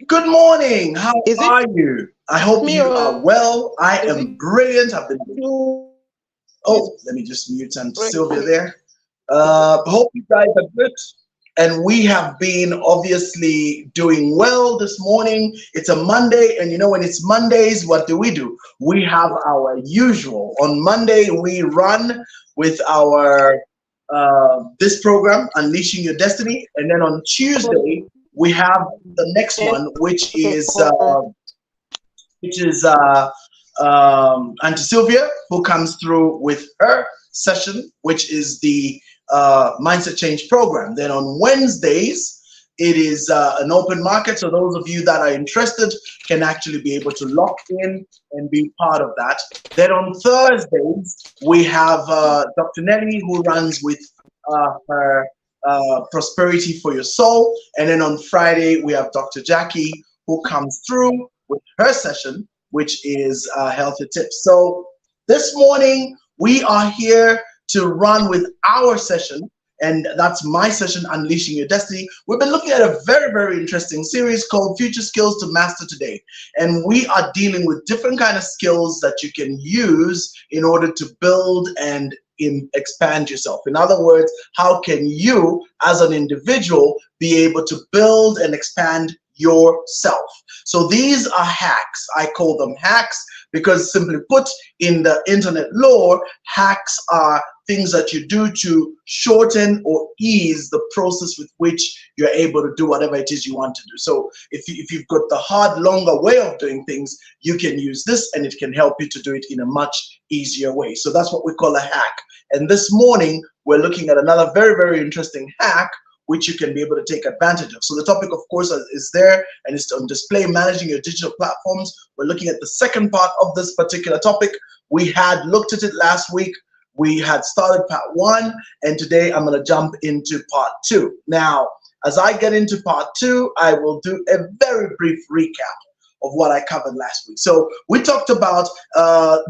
Good morning. How Is it are you? I hope me you or are well. I is it am brilliant. I've been. you? Oh, let me just mute and Sylvia Breaking? there. Hope you guys are good. And we have been obviously doing well this morning. It's a Monday, and you know, when it's Mondays, what do? We have our usual. On Monday, we run with our this program, Unleashing Your Destiny. And then on Tuesday, we have the next one, which is Auntie Sylvia, who comes through with her session, which is the Mindset Change program. Then on Wednesdays, it is an open market. So those of you that are interested can actually be able to lock in and be part of that. Then on Thursdays, we have Dr. Nelly, who runs with her Prosperity for Your Soul. And then on Friday, we have Dr. Jackie, who comes through with her session, which is Healthy Tips. So this morning, we are here to run with our session, and that's my session, Unleashing Your Destiny. We've been looking at a very, very interesting series called Future Skills to Master Today. And we are dealing with different kind of skills that you can use in order to build and expand yourself. In other words, how can you as an individual be able to build and expand yourself? So these are hacks. I call them hacks because, simply put, in the internet lore, hacks are things that you do to shorten or ease the process with which you're able to do whatever it is you want to do. So if you've got the hard, longer way of doing things, you can use this and it can help you to do it in a much easier way. So that's what we call a hack. And this morning, we're looking at another very, very interesting hack which you can be able to take advantage of. So the topic, of course, is there, and it's on display, managing your digital platforms. We're looking at the second part of this particular topic. We had looked at it last week. We had started part one, and today I'm going to jump into part two. Now, as I get into part two, I will do a very brief recap of what I covered last week. So we talked about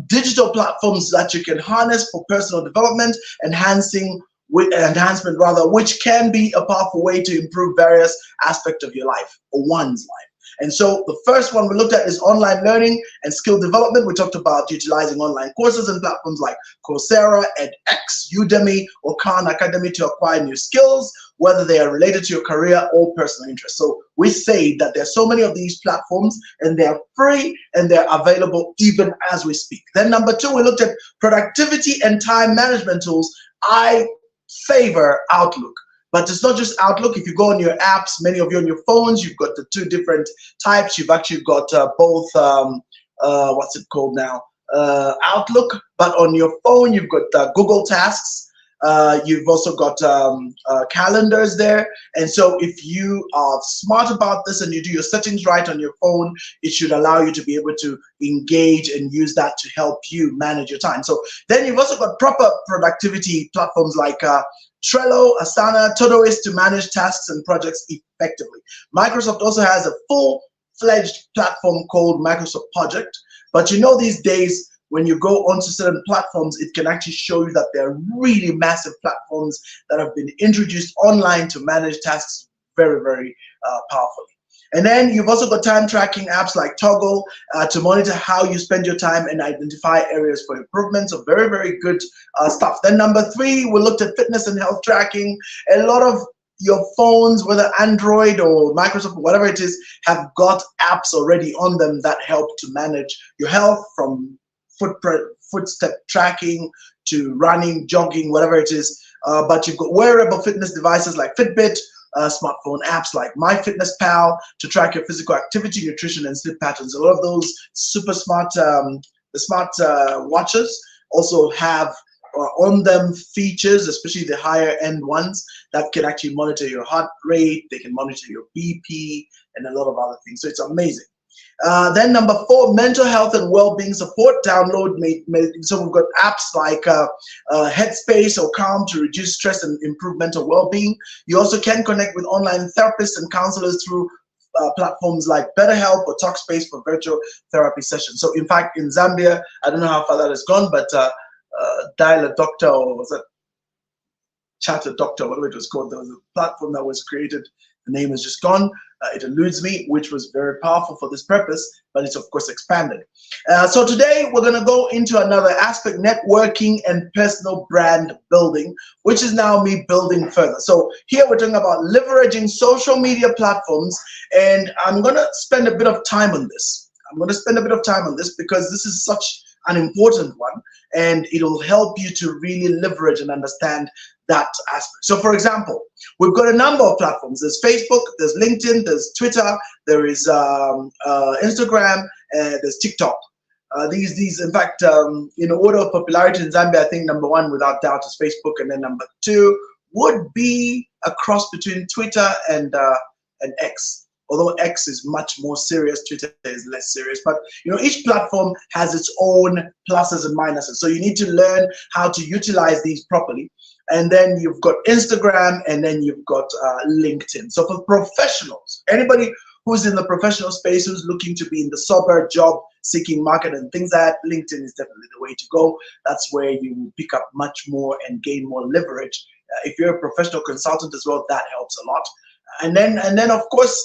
digital platforms that you can harness for personal development, enhancement, which can be a powerful way to improve various aspects of your life or one's life. And so the first one we looked at is online learning and skill development. We talked about utilizing online courses and platforms like Coursera, edX, Udemy, or Khan Academy to acquire new skills, whether they are related to your career or personal interests. So we say that there's so many of these platforms and they're free and they're available even as we speak. Then number two, we looked at productivity and time management tools. I favor Outlook. But it's not just Outlook. If you go on your apps, many of you on your phones, you've got the two different types. You've actually got both, what's it called now? Outlook. But on your phone, you've got Google Tasks. You've also got calendars there. And so if you are smart about this and you do your settings right on your phone, it should allow you to be able to engage and use that to help you manage your time. So then you've also got proper productivity platforms like Trello, Asana, Todoist to manage tasks and projects effectively. Microsoft also has a full-fledged platform called Microsoft Project. But you know, these days, when you go onto certain platforms, it can actually show you that there are really massive platforms that have been introduced online to manage tasks very, very powerfully. And then you've also got time tracking apps like Toggle to monitor how you spend your time and identify areas for improvement. So very, very good stuff. Then number three, we looked at fitness and health tracking. A lot of your phones, whether Android or Microsoft, whatever it is, have got apps already on them that help to manage your health, from footstep tracking to running, jogging, whatever it is. But you've got wearable fitness devices like Fitbit, smartphone apps like MyFitnessPal to track your physical activity, nutrition, and sleep patterns. A lot of those super smart, the smart watches also have on them features, especially the higher end ones, that can actually monitor your heart rate, they can monitor your BP, and a lot of other things. So it's amazing. Then number four, mental health and well-being support. Download, so we've got apps like Headspace or Calm to reduce stress and improve mental well-being. You also can connect with online therapists and counselors through platforms like BetterHelp or Talkspace for virtual therapy sessions. So in fact, in Zambia, I don't know how far that has gone, but Dial a Doctor, or was that Chat a Doctor, whatever it was called. There was a platform that was created. The name is just gone. It eludes me, which was very powerful for this purpose, but it's of course expanded. So today we're going to go into another aspect, networking and personal brand building, which is now me building further. So here we're talking about leveraging social media platforms, and I'm going to spend a bit of time on this. Because this is such an important one, and it'll help you to really leverage and understand that aspect. So for example, we've got a number of platforms. There's Facebook, there's LinkedIn, there's Twitter, there is Instagram, there's TikTok. These in fact, in order of popularity in Zambia, I think number one without doubt is Facebook, and then number two would be a cross between Twitter and X. Although X is much more serious, Twitter is less serious. But each platform has its own pluses and minuses. So you need to learn how to utilize these properly. And then you've got Instagram, and then you've got LinkedIn. So for professionals, anybody who's in the professional space, who's looking to be in the sober job seeking market and things like that, LinkedIn is definitely the way to go. That's where you will pick up much more and gain more leverage. If you're a professional consultant as well, that helps a lot. And then of course,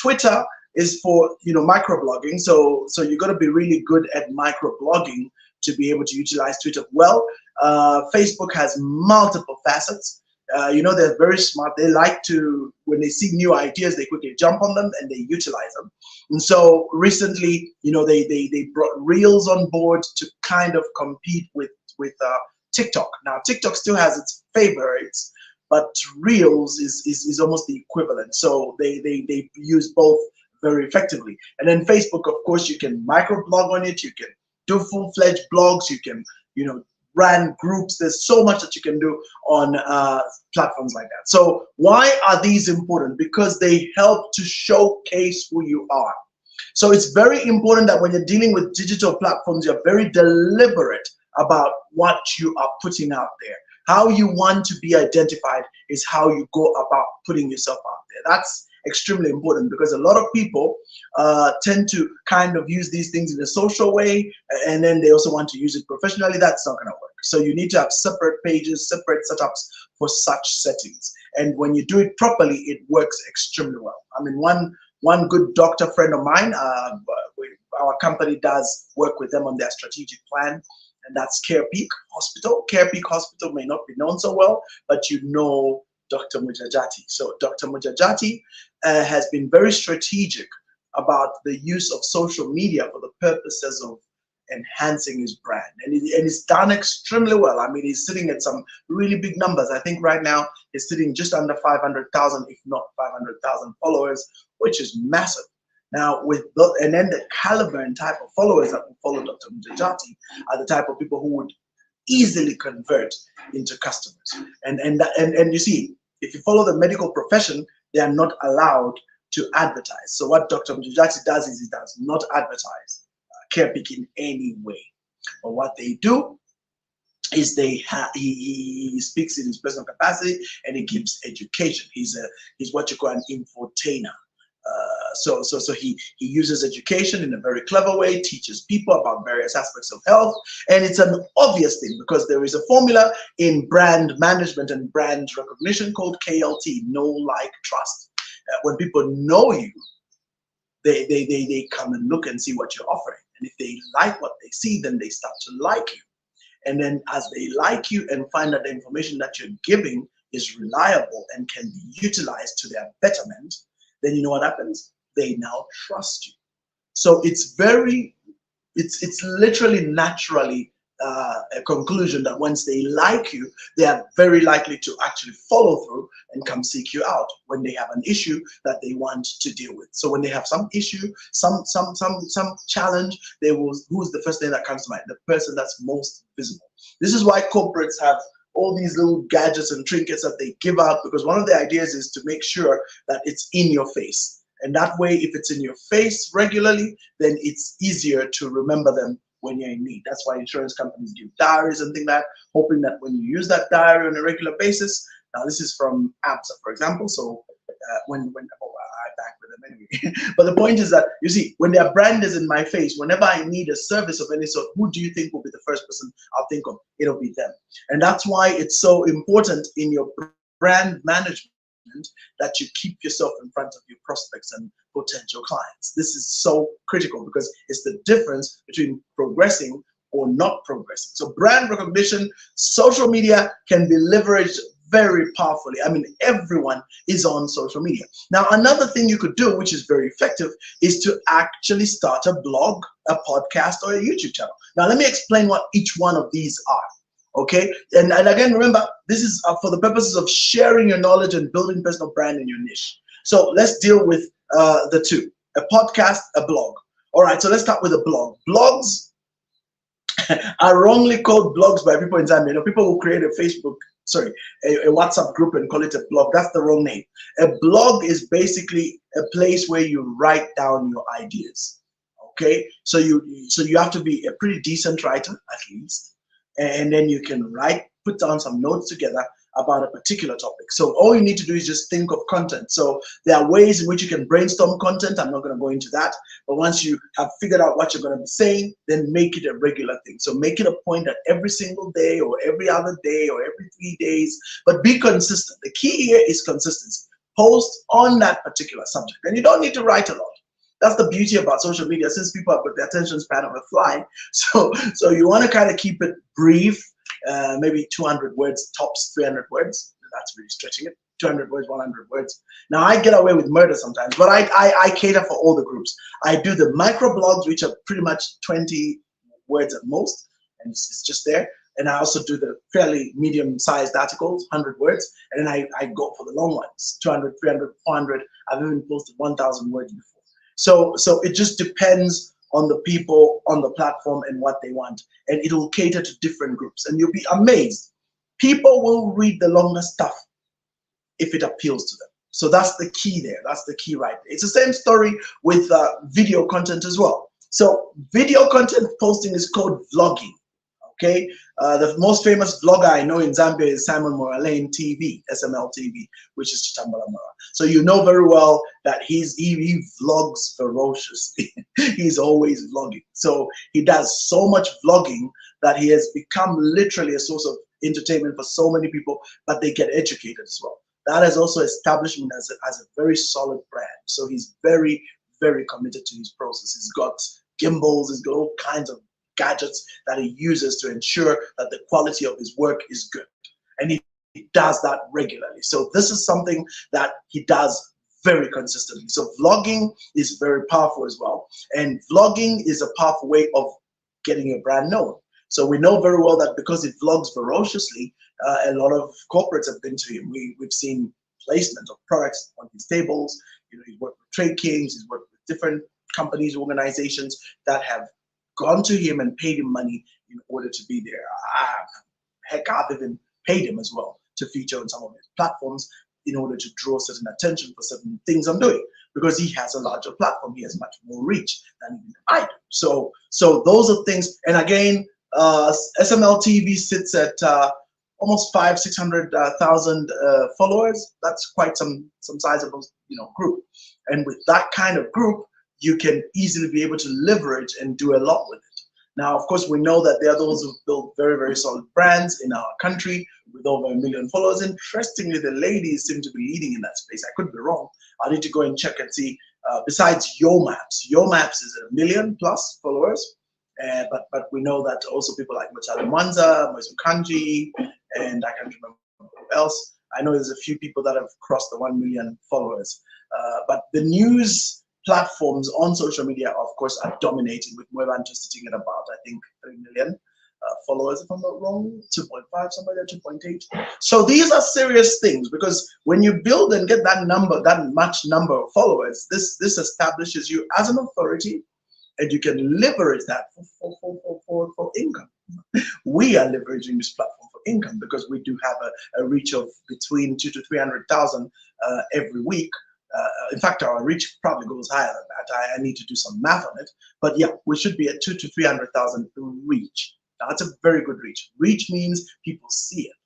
Twitter is for microblogging. So you got to be really good at microblogging to be able to utilize Twitter well. Facebook has multiple facets. They're very smart. They like to, when they see new ideas, they quickly jump on them and they utilize them. And so recently, they brought Reels on board to kind of compete with TikTok. Now TikTok still has its favorites, but Reels is almost the equivalent. So they use both very effectively. And then Facebook, of course, you can microblog on it. You can do full-fledged blogs. You can run groups. There's so much that you can do on platforms like that. So why are these important? Because they help to showcase who you are. So it's very important that when you're dealing with digital platforms, you're very deliberate about what you are putting out there. How you want to be identified is how you go about putting yourself out there. That's extremely important, because a lot of people tend to kind of use these things in a social way, and then they also want to use it professionally. That's not going to work. So you need to have separate pages, separate setups for such settings. And when you do it properly, it works extremely well. I mean, one good doctor friend of mine, our company does work with them on their strategic plan, and that's Care Peak Hospital. Care Peak Hospital may not be known so well, but Dr. Mujajati. So Dr. Mujajati has been very strategic about the use of social media for the purposes of enhancing his brand, and he's done extremely well. I mean, he's sitting at some really big numbers. I think right now he's sitting just under 500,000, if not 500,000 followers, which is massive. Now, and then the caliber and type of followers that will follow Dr. Mujajati are the type of people who would easily convert into customers. And you see, if you follow the medical profession, they are not allowed to advertise. So what Dr. Mujajati does is he does not advertise Care Peak in any way. But what they do is he speaks in his personal capacity, and he gives education. He's what you call an infotainer. So he uses education in a very clever way, teaches people about various aspects of health, and it's an obvious thing because there is a formula in brand management and brand recognition called KLT, know, like, trust. When people know you, they come and look and see what you're offering, and if they like what they see, then they start to like you. And then as they like you and find that the information that you're giving is reliable and can be utilized to their betterment, then you know what happens? They now trust you. So it's literally naturally a conclusion that once they like you, they are very likely to actually follow through and come seek you out when they have an issue that they want to deal with. So when they have some issue, some challenge, who's the first thing that comes to mind? The person that's most visible. This is why corporates have all these little gadgets and trinkets that they give out, because one of the ideas is to make sure that it's in your face. And that way, if it's in your face regularly, then it's easier to remember them when you're in need. That's why insurance companies give diaries and things like that, hoping that when you use that diary on a regular basis, now this is from ABSA, for example. So when I back with them anyway. But the point is that, you see, when their brand is in my face, whenever I need a service of any sort, who do you think will be the first person I'll think of? It'll be them. And that's why it's so important in your brand management that you keep yourself in front of your prospects and potential clients. This is so critical because it's the difference between progressing or not progressing. So brand recognition, social media can be leveraged very powerfully. I mean, everyone is on social media. Now, another thing you could do, which is very effective, is to actually start a blog, a podcast, or a YouTube channel. Now, let me explain what each one of these are. Okay, and again, remember, this is for the purposes of sharing your knowledge and building personal brand in your niche. So let's deal with the two, a podcast, a blog. All right, so let's start with a blog. Blogs are wrongly called blogs by people in Zambia. You know, people who create a WhatsApp group and call it a blog. That's the wrong name. A blog is basically a place where you write down your ideas. Okay, so you have to be a pretty decent writer at least, and then you can put down some notes together about a particular topic. So all you need to do is just think of content. So there are ways in which you can brainstorm content. I'm not going to go into that. But once you have figured out what you're going to be saying, then make it a regular thing. So make it a point that every single day or every other day or every 3 days, but be consistent. The key here is consistency. Post on that particular subject. And you don't need to write a lot. That's the beauty about social media, since people have got the attention span of a fly. So you want to kind of keep it brief. Maybe 200 words, tops 300 words. That's really stretching it. 200 words, 100 words. Now I get away with murder sometimes, but I cater for all the groups. I do the micro blogs, which are pretty much 20 words at most, and it's just there. And I also do the fairly medium-sized articles, 100 words, and then I go for the long ones, 200, 300, 400. I've even posted 1,000 words before. So it just depends on the people on the platform and what they want, and it will cater to different groups, and you'll be amazed. People will read the longer stuff if it appeals to them. So that's the key there. That's the key right there. It's the same story with video content as well. So video content posting is called vlogging. Okay, the most famous vlogger I know in Zambia is Simon Moralane TV, SML TV, which is Chitambala Mora. So you know very well that he vlogs ferociously. He's always vlogging. So he does so much vlogging that he has become literally a source of entertainment for so many people, but they get educated as well. That has also established him as a very solid brand. So he's very, very committed to his process. He's got gimbals, he's got all kinds of gadgets that he uses to ensure that the quality of his work is good, and he does that regularly. So this is something that he does very consistently. So vlogging is very powerful as well, and vlogging is a powerful way of getting your brand known. So we know very well that because he vlogs ferociously, a lot of corporates have been to him. We've seen placement of products on his tables. You know, he's worked with Trade Kings, he's worked with different companies, organizations that have gone to him and paid him money in order to be there. Heck, I've even paid him as well to feature on some of his platforms in order to draw certain attention for certain things I'm doing, because he has a larger platform. He has much more reach than even I do. So those are things. And again, SML TV sits at almost 500,000-600,000 followers. That's quite some sizable, group. And with that kind of group, you can easily be able to leverage and do a lot with it. Now, of course, we know that there are those who build very, very solid brands in our country with over 1 million followers. Interestingly, the ladies seem to be leading in that space. I could be wrong. I need to go and check and see. Besides Yomaps is at 1 million plus followers. But we know that also people like Machado Mwanza, Moizu Kanji, and I can't remember who else. I know there's a few people that have crossed the 1 million followers. But the news platforms on social media, of course, are dominating, with Mwebantu sitting at about, I think, 3 million followers, if I'm not wrong, 2.5, somewhere there, 2.8. So these are serious things, because when you build and get that much number of followers, this establishes you as an authority, and you can leverage that for income. We are leveraging this platform for income because we do have a reach of between 200,000 to 300,000 every week. In fact, our reach probably goes higher than that. I need to do some math on it, but yeah, we should be at 200,000 to 300,000 reach. Now, that's a very good reach. Reach means people see it.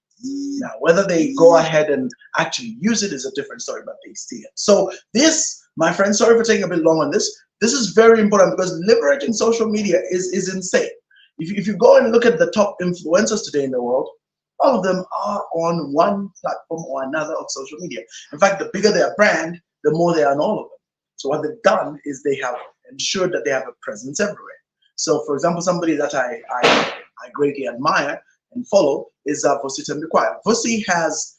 Now, whether they go ahead and actually use it is a different story, but they see it. So this My friend, sorry for taking a bit long on this. This is very important because leveraging social media is insane. If you go and look at the top influencers today in the world, all of them are on one platform or another of social media. In fact, the bigger their brand, the more they are on all of them. So what they've done is they have ensured that they have a presence everywhere. So, for example, somebody that I greatly admire and follow is Vosita Mbikwai. Vosi has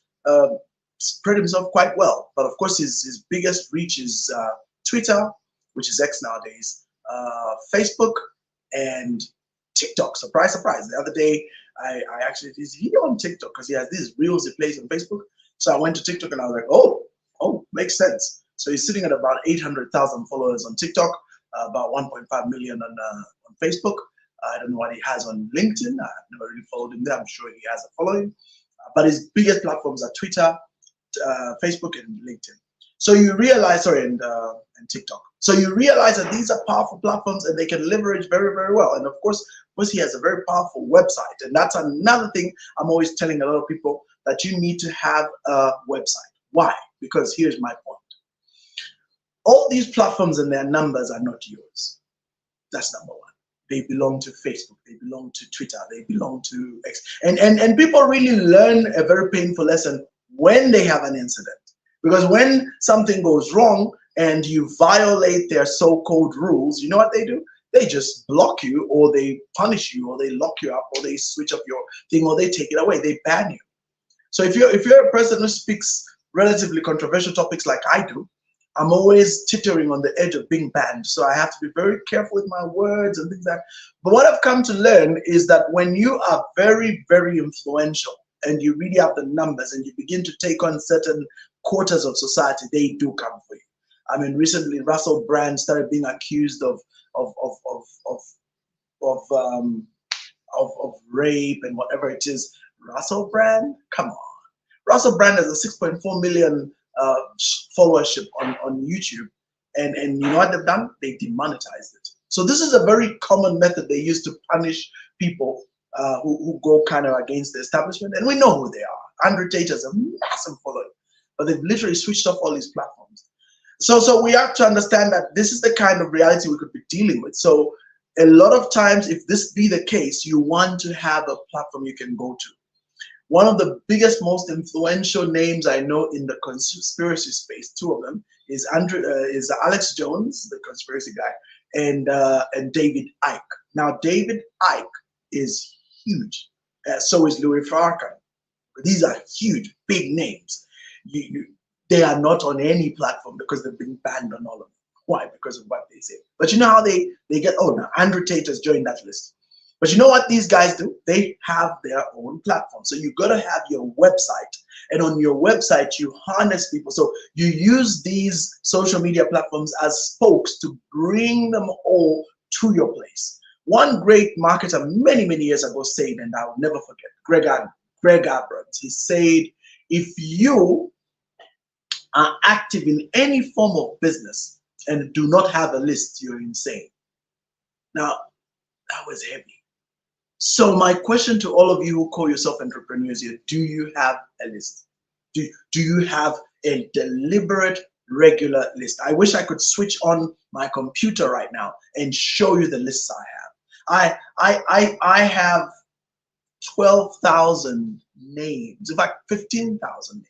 spread himself quite well, but of course his biggest reach is Twitter, which is X nowadays, Facebook, and TikTok. Surprise, surprise. The other day, I actually, is he on TikTok? Because he has these reels he plays on Facebook. So I went to TikTok and I was like, oh, makes sense. So he's sitting at about 800,000 followers on TikTok, about 1.5 million on Facebook. I don't know what he has on LinkedIn. I've never really followed him there. I'm sure he has a following. But his biggest platforms are Twitter, Facebook, and LinkedIn. So you realize, and TikTok. So you realize that these are powerful platforms and they can leverage very, very well. And of course, he has a very powerful website. And that's another thing I'm always telling a lot of people, that you need to have a website. Why? Because here's my point. All these platforms and their numbers are not yours. That's number one. They belong to Facebook, they belong to Twitter, they belong to X. And people really learn a very painful lesson when they have an incident. Because when something goes wrong and you violate their so-called rules, you know what they do? They just block you, or they punish you, or they lock you up, or they switch up your thing, or they take it away, they ban you. So if you're a person who speaks relatively controversial topics like I do, I'm always teetering on the edge of being banned. So I have to be very careful with my words and things like that. But what I've come to learn is that when you are very, very influential and you really have the numbers and you begin to take on certain quarters of society, they do come for you. I mean, recently Russell Brand started being accused of rape and whatever it is. Russell Brand, come on. Russell Brand has a 6.4 million followership on YouTube, and you know what they've done? They demonetized it. So this is a very common method they use to punish people who go kind of against the establishment, and we know who they are. Andrew Tate has a massive following, but they've literally switched off all these platforms. So we have to understand that this is the kind of reality we could be dealing with. So a lot of times, if this be the case, you want to have a platform you can go to. One of the biggest, most influential names I know in the conspiracy space, two of them, is Alex Jones, the conspiracy guy, and David Icke. Now, David Icke is huge. So is Louis Farrakhan. These are huge, big names. They are not on any platform because they've been banned on all of them. Why? Because of what they say. But you know how they get, oh, now Andrew Tate has joined that list. But you know what these guys do? They have their own platform. So you got to have your website. And on your website, you harness people. So you use these social media platforms as spokes to bring them all to your place. One great marketer many, many years ago said, and I'll never forget, Greg Abrams, he said, if you are active in any form of business and do not have a list, you're insane. Now, that was heavy. So my question to all of you who call yourself entrepreneurs here, do you have a list? Do you have a deliberate, regular list? I wish I could switch on my computer right now and show you the lists I have. I have 12,000 names, in fact, 15,000 names.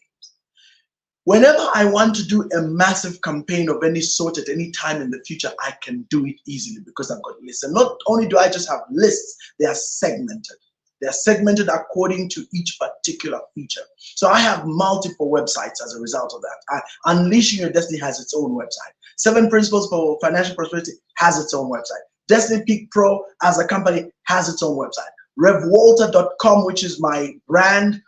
Whenever I want to do a massive campaign of any sort at any time in the future, I can do it easily because I've got lists. And not only do I just have lists, they are segmented. They are segmented according to each particular feature. So I have multiple websites as a result of that. Unleashing Your Destiny has its own website. 7 Principles for Financial Prosperity has its own website. Destiny Peak Pro as a company has its own website. RevWalter.com, which is my brand,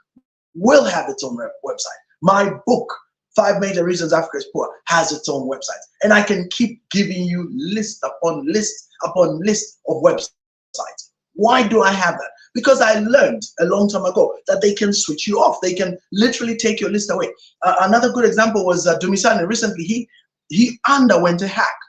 will have its own website. My book, 5 Major Reasons Africa is Poor, has its own website. And I can keep giving you list upon list upon list of websites. Why do I have that? Because I learned a long time ago that they can switch you off. They can literally take your list away. Another good example was Dumisani. Recently, he underwent a hack.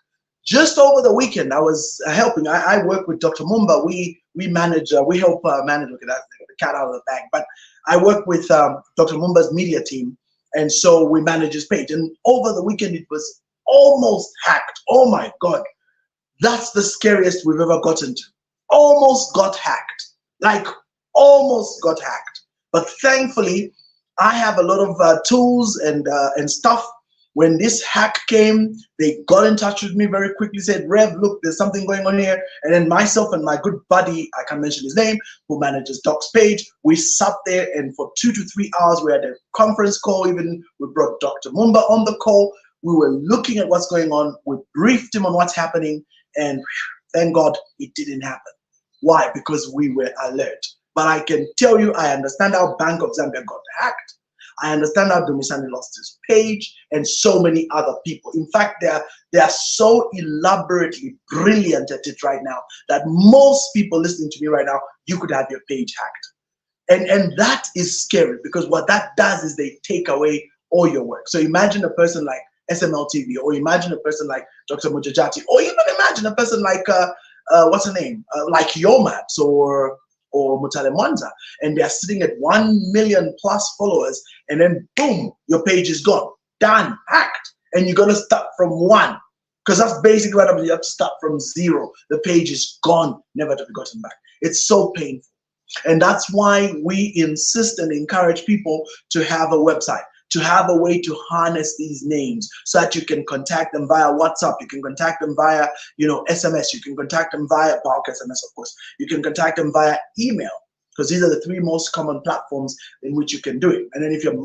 Just over the weekend, I was helping. I work with Dr. Mumba. We manage, we help manage, look at that, the cat out of the bag. But I work with Dr. Mumba's media team. And so we manage his page. And over the weekend, it was almost hacked. Oh my God. That's the scariest we've ever gotten to. Almost got hacked. Like, almost got hacked. But thankfully, I have a lot of tools and stuff. When this hack came, they got in touch with me very quickly, said, Rev, look, there's something going on here. And then myself and my good buddy, I can't mention his name, who manages Doc's page, we sat there and for 2 to 3 hours, we had a conference call, even we brought Dr. Mumba on the call. We were looking at what's going on. We briefed him on what's happening, and thank God it didn't happen. Why? Because we were alert. But I can tell you, I understand how Bank of Zambia got hacked. I understand how Dumisani lost his page, and so many other people. In fact, they are so elaborately brilliant at it right now that most people listening to me right now, you could have your page hacked. And that is scary, because what that does is they take away all your work. So imagine a person like SML TV, or imagine a person like Dr. Mujajati, or even imagine a person like, what's her name? Like Yomax or Mutale Mwanza, and they're sitting at 1 million plus followers, and then boom, your page is gone, done, hacked, and you're gonna start from 1, because that's basically what happens. You have to start from 0. The page is gone, never to be gotten back. It's so painful, and that's why we insist and encourage people to have a website, to have a way to harness these names so that you can contact them via WhatsApp, you can contact them via, SMS, you can contact them via bulk SMS, of course, you can contact them via email, because these are the 3 most common platforms in which you can do it. And then if you're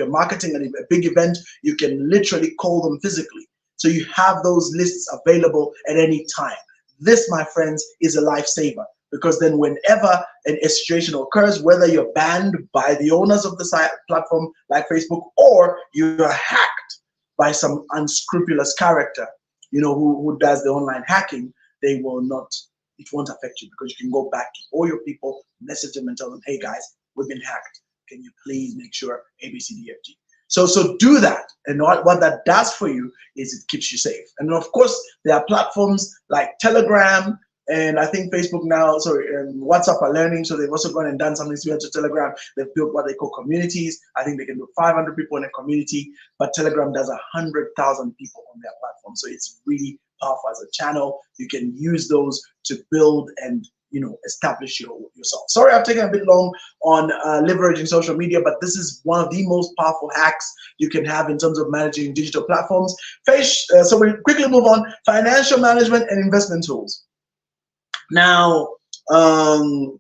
marketing a big event, you can literally call them physically. So you have those lists available at any time. This, my friends, is a lifesaver. Because then whenever a situation occurs, whether you're banned by the owners of the site platform like Facebook, or you're hacked by some unscrupulous character, who does the online hacking, it won't affect you, because you can go back to all your people, message them and tell them, hey guys, we've been hacked. Can you please make sure ABCDFG? So do that. And what that does for you is it keeps you safe. And of course, there are platforms like Telegram, and I think Facebook now, and WhatsApp are learning, so they've also gone and done something similar to Telegram. They've built what they call communities. I think they can do 500 people in a community, but Telegram does 100,000 people on their platform. So it's really powerful as a channel. You can use those to build and establish yourself. Sorry, I've taken a bit long on leveraging social media, but this is one of the most powerful hacks you can have in terms of managing digital platforms. So we quickly move on. Financial management and investment tools. Now, there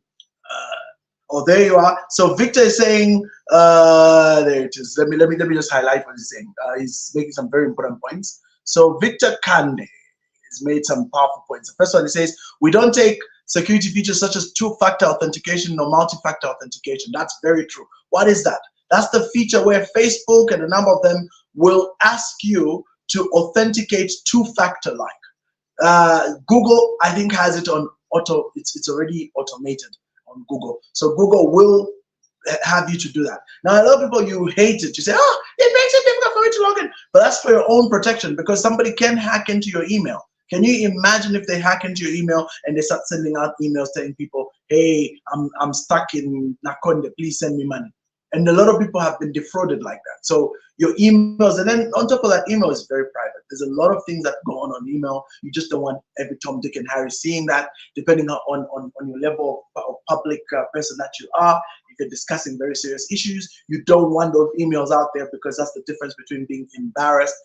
you are. So Victor is saying, there it is. Let me just highlight what he's saying. He's making some very important points. So Victor Kande has made some powerful points. The first one, he says, we don't take security features such as 2-factor authentication or multi-factor authentication. That's very true. What is that? That's the feature where Facebook and a number of them will ask you to authenticate 2-factor like. Google, I think, has it on auto. It's already automated on Google. So Google will have you to do that. Now, a lot of people, you hate it. You say, oh, it makes it difficult for me to log in. But that's for your own protection, because somebody can hack into your email. Can you imagine if they hack into your email and they start sending out emails telling people, hey, I'm stuck in Nakonde, please send me money. And a lot of people have been defrauded like that. So your emails, and then on top of that, email is very private. There's a lot of things that go on email. You just don't want every Tom, Dick, and Harry seeing that, depending on your level of public person that you are. If you're discussing very serious issues, you don't want those emails out there, because that's the difference between being embarrassed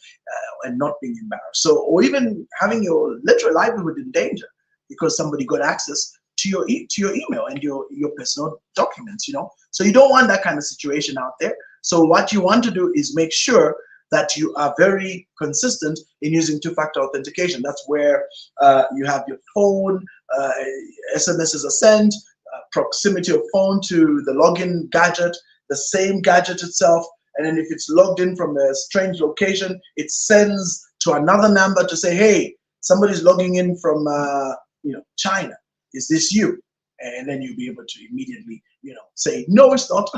and not being embarrassed. So, or even having your literal livelihood in danger because somebody got access to your email and your personal documents, So you don't want that kind of situation out there. So what you want to do is make sure that you are very consistent in using 2-factor authentication. That's where you have your phone, SMSs are sent, proximity of phone to the login gadget, the same gadget itself, and then if it's logged in from a strange location, it sends to another number to say, hey, somebody's logging in from China. Is this you? And then you'll be able to immediately, say, no, it's not.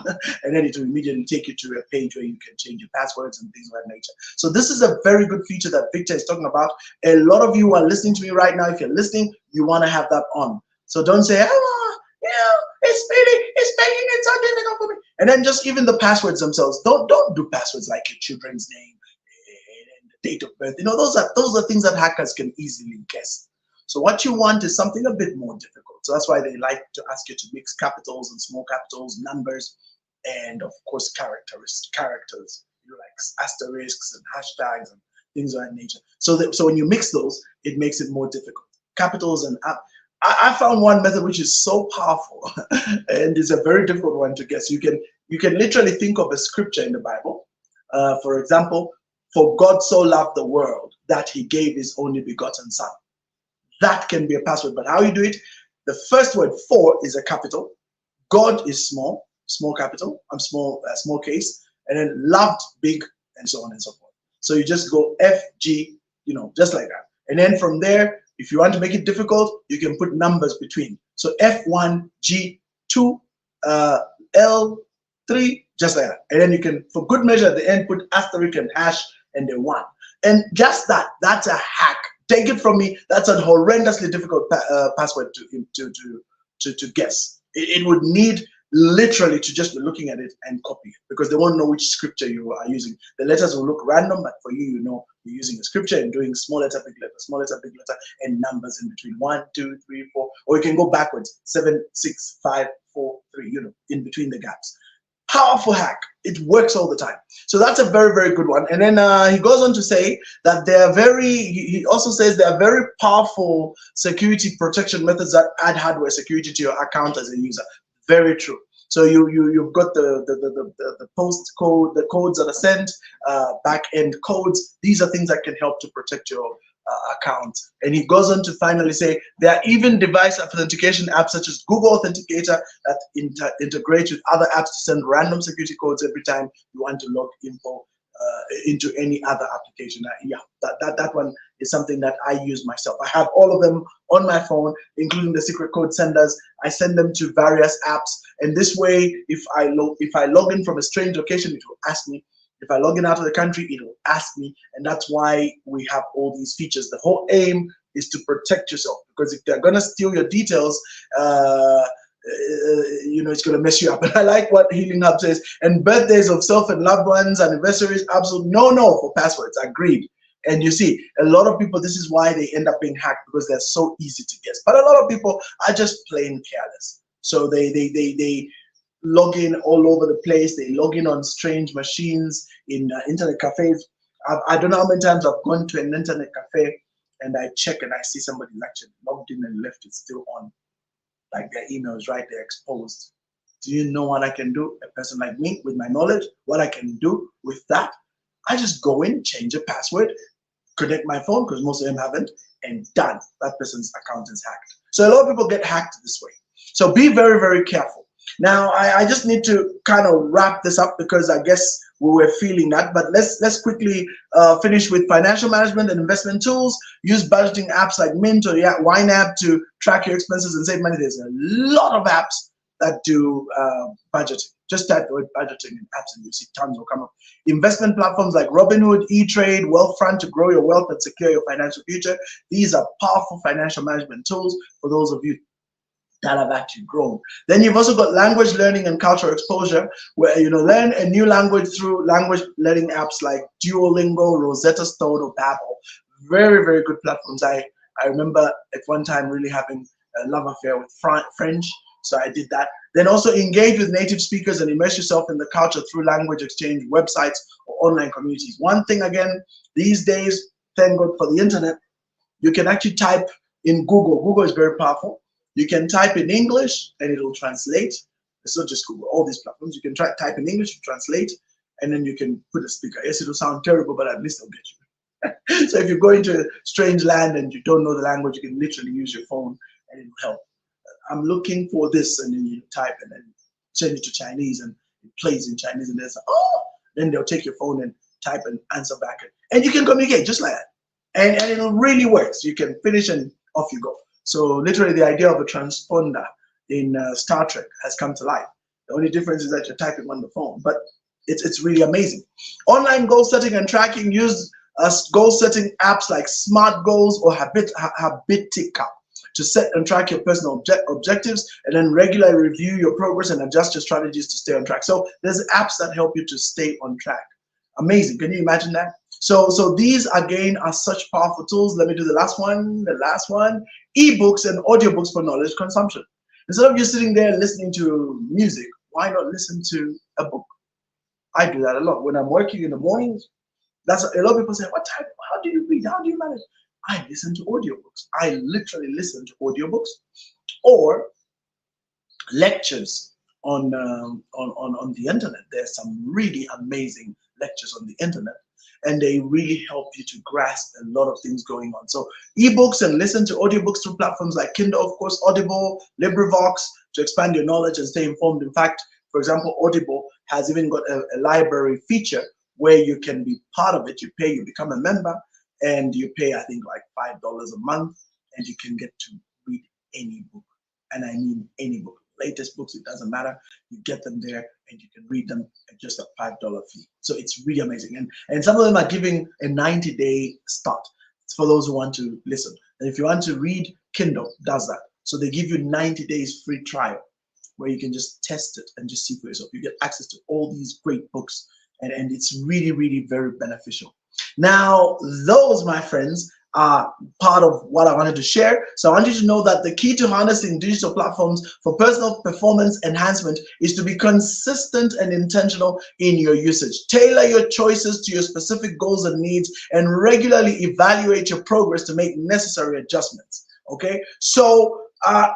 And then it will immediately take you to a page where you can change your passwords and things of that nature. So this is a very good feature that Victor is talking about. A lot of you are listening to me right now. If you're listening, you want to have that on. So don't say, oh, it's making it so difficult for me. And then just even the passwords themselves. Don't do passwords like your children's name date of birth. Those are things that hackers can easily guess. So what you want is something a bit more difficult. So that's why they like to ask you to mix capitals and small capitals, numbers, and of course characters, like asterisks and hashtags and things of that nature. So when you mix those, it makes it more difficult. Capitals and I found one method which is so powerful and it's a very difficult one to guess. You can literally think of a scripture in the Bible. For example, for God so loved the world that he gave his only begotten son. That can be a password, but how you do it, the first word for is a capital, God is small capital, small case, and then loved big, and so on and so forth. So you just go FG, just like that. And then from there, if you want to make it difficult, you can put numbers between. So F1, G2, L3, just like that. And then you can, for good measure, at the end, put asterisk and hash and the 1. And just that's a hack. Take it from me, that's a horrendously difficult password to guess. It would need literally to just be looking at it and copy it, because they won't know which scripture you are using. The letters will look random, but for you, you're using a scripture and doing small letter, big letter, and numbers in between 1, 2, 3, 4, or you can go backwards 7, 6, 5, 4, 3, in between the gaps. Powerful hack. It works all the time. So that's a very, very good one. And then he goes on to say that he also says there are very powerful security protection methods that add hardware security to your account as a user. Very true. So you've got the post code, the codes that are sent, back end codes. These are things that can help to protect your account. And he goes on to finally say there are even device authentication apps such as Google Authenticator that integrate with other apps to send random security codes every time you want to log info into any other application. That one is something that I use myself. I have all of them on my phone, including the secret code senders. I send them to various apps, and this way, if I log in from a strange location, it will ask me. If I log in out of the country, it will ask me, and that's why we have all these features. The whole aim is to protect yourself, because if they're gonna steal your details, it's gonna mess you up. And I like what Healing Hub says. And birthdays of self and loved ones, anniversaries, absolute no for passwords. Agreed. And you see, a lot of people, this is why they end up being hacked, because they're so easy to guess. But a lot of people are just plain careless. So they log in all over the place. They log in on strange machines in internet cafes. I don't know how many times I've gone to an internet cafe and I check and I see somebody actually logged in and left it still on. Like their email is right there exposed. Do you know what I can do? A person like me, with my knowledge, what I can do with that? I just go in, change a password, connect my phone, because most of them haven't, and done. That person's account is hacked. So a lot of people get hacked this way. So be very, very careful. Now, I just need to kind of wrap this up, because I guess we were feeling that. But let's quickly finish with financial management and investment tools. Use budgeting apps like Mint or YNAB to track your expenses and save money. There's a lot of apps that do budgeting. Just type the word budgeting in apps and you see tons will come up. Investment platforms like Robinhood, E-Trade, Wealthfront to grow your wealth and secure your financial future. These are powerful financial management tools for those of you that have actually grown. Then you've also got language learning and cultural exposure, where learn a new language through language learning apps like Duolingo, Rosetta Stone, or Babbel. Very, very good platforms. I remember at one time really having a love affair with French, so I did that. Then also engage with native speakers and immerse yourself in the culture through language exchange websites or online communities. One thing again, these days, thank God for the internet, you can actually type in Google. Google is very powerful. You can type in English and it'll translate. It's not just Google, all these platforms. You can type in English, translate, and then you can put a speaker. Yes, it'll sound terrible, but at least it'll get you. So if you go into a strange land and you don't know the language, you can literally use your phone and it'll help. I'm looking for this, and then you type and then change it to Chinese, and it plays in Chinese, and then they'll take your phone and type and answer back. And you can communicate just like that. And it really works. You can finish and off you go. So literally the idea of a transponder in Star Trek has come to life. The only difference is that you're typing on the phone, but it's really amazing. Online goal setting and tracking. Use goal setting apps like Smart Goals or Habitica to set and track your personal objectives, and then regularly review your progress and adjust your strategies to stay on track. So there's apps that help you to stay on track. Amazing. Can you imagine that? So these again are such powerful tools. Let me do the last one. The last one: ebooks and audiobooks for knowledge consumption. Instead of you sitting there listening to music, why not listen to a book? I do that a lot when I'm working in the mornings. That's a lot of people say, "What type? How do you read? How do you manage?" I listen to audiobooks. I literally listen to audiobooks or lectures on the internet. There's some really amazing lectures on the internet, and they really help you to grasp a lot of things going on. So ebooks and listen to audiobooks through platforms like Kindle, of course, Audible, LibriVox, to expand your knowledge and stay informed. In fact, for example, Audible has even got a library feature where you can be part of it. You pay, you become a member, and you pay, I think, like $5 a month, and you can get to read any book. And I mean any book. Latest books, it doesn't matter. You get them there and you can read them at just a $5 fee. So it's really amazing. And some of them are giving a 90-day start. It's for those who want to listen. And if you want to read, Kindle does that. So they give you 90 days free trial where you can just test it and just see for yourself. You get access to all these great books, and it's really, really very beneficial. Now, those, my friends, are part of what I wanted to share. So I want you to know that the key to harnessing digital platforms for personal performance enhancement is to be consistent and intentional in your usage. Tailor your choices to your specific goals and needs, and regularly evaluate your progress to make necessary adjustments. Okay, so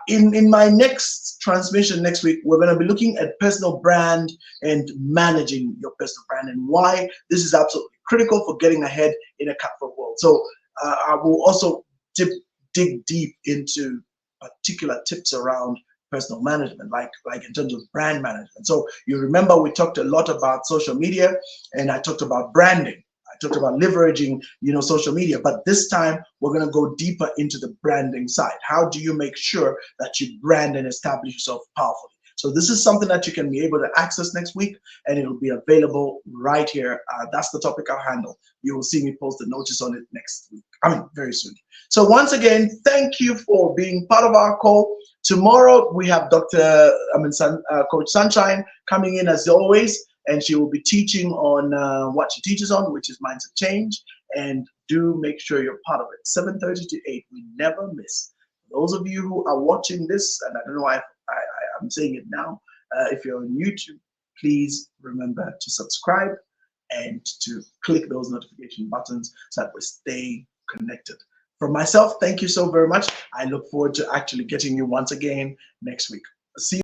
in my next transmission next week, we're going to be looking at personal brand and managing your personal brand, and why this is absolutely critical for getting ahead in a cutthroat world. So I will also dig deep into particular tips around personal management, like in terms of brand management. So you remember we talked a lot about social media, and I talked about branding. I talked about leveraging, social media, but this time we're going to go deeper into the branding side. How do you make sure that you brand and establish yourself powerfully? So this is something that you can be able to access next week, and it'll be available right here. That's the topic I'll handle. You will see me post a notice on it next week. Very soon. So once again, thank you for being part of our call. Tomorrow we have Coach Sunshine coming in as always, and she will be teaching on what she teaches on, which is mindset change. And do make sure you're part of it. 7:30 to 8. We never miss. Those of you who are watching this, and I don't know why I'm saying it now, if you're on YouTube, please remember to subscribe and to click those notification buttons so that we stay connected. From myself, thank you so very much. I look forward to actually getting you once again next week. See you.